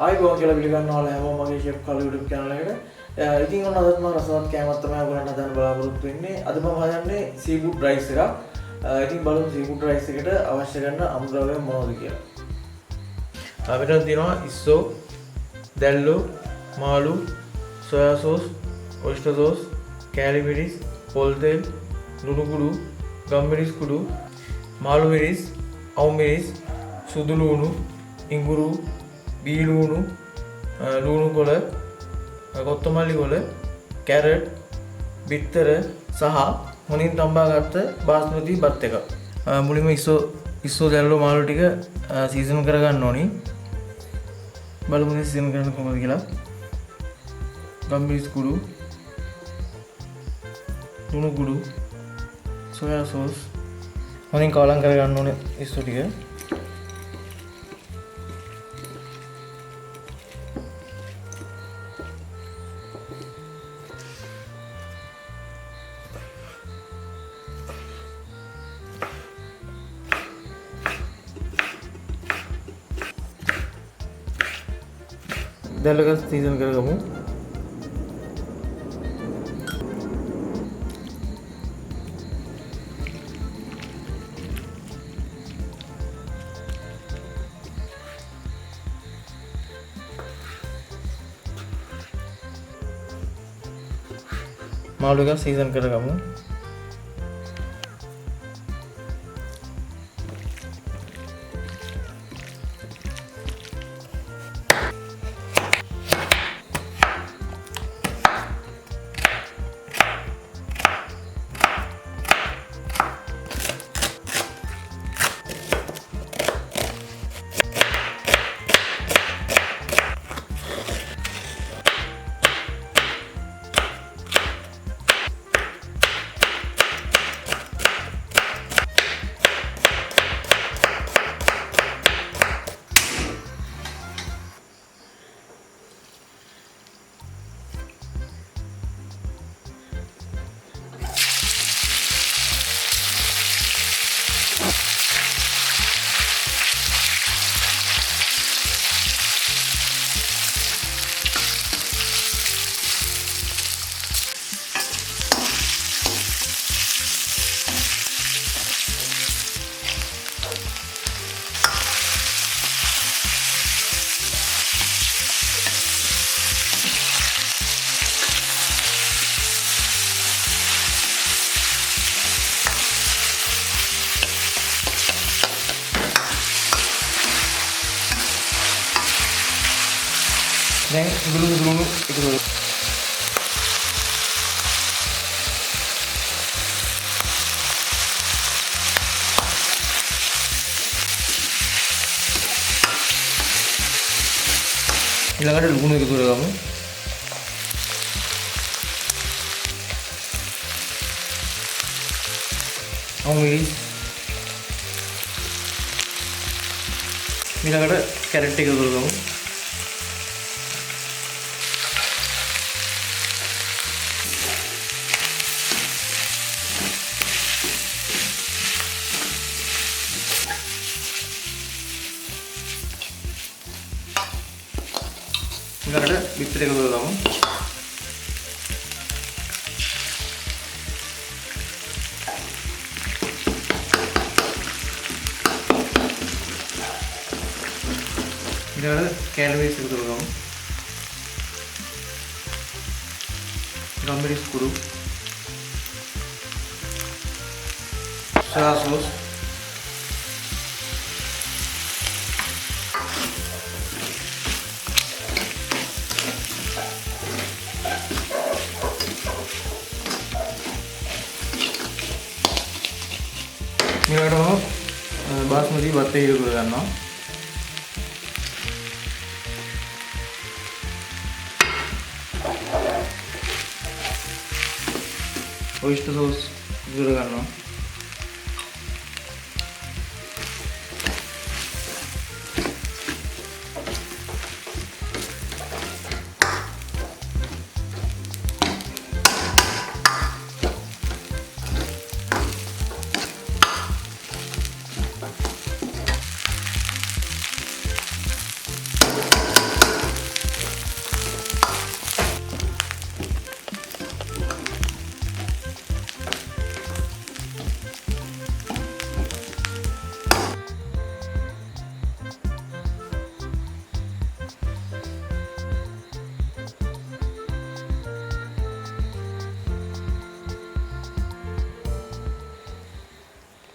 ආයිබෝන් කියලා පිළිගන්නවා හැමෝම මගේ ෂෙෆ් කාලු YouTube channel එකට. ඉතින් ඔන්න අදත් මම රසවත් කෑමක් තමයි ඔයගොල්ලන්ට හදන්න බලාපොරොත්තු වෙන්නේ. අද මම හදන්නේ seafood rice එකක්. ඉතින් බලමු seafood rice එකට අවශ්‍ය කරන අමුද්‍රව්‍ය මොනවද කියලා. මෙතන තියෙනවා ඉස්සෝ, දැල්ලෝ, මාළු, soya sauce, oyster sauce, කෑලි මිරිස්, පොල් තෙල්, ලුණු කුඩු, ගම් මිරිස් කුඩු, මාළු මිරිස්, අවු මිරිස්, සුදු ලුණු, ඉඟුරු, බී ලුණු, ලුණු කොළ, කොත්තමල්ලි කොළ, කැරට්, බිත්තර සහ හොනින් තම්බාගත්ත බාස්මති බත් එක. මුලින්ම ඉස්සෝ දැල්ලෝ මාළු ටික සීසන් කරගන්න ඕනි. බලමු සීසන් කරන්න කොහොමද කියලා. ගම් මිරිස් කුඩු, ලුණු කුඩු, soya sauce හොනින් කවලම් කරගන්න ඕනේ ඉස්සෝ ටික. දැල්ලක සීසන් කරගමු. මාළු එක සීසන් කරගමු. දැන් ලුණු එකතු කරමු. ඊළඟට ලුණු එකතු කරගමු. අවු මිරිස්. ඊළඟට කැරට් එකතු කරගමු. ඊළඟට බිත්තර එකතු කරගමු. ඊළඟට කෑලි මිරිස් එකතු කරගමු. ගම් මිරිස් කුඩු, soya sauce, ඊළඟට බාස්මති බත් එක එකතු කරගන්නවා. oyster sauce එකතු කරගන්නවා.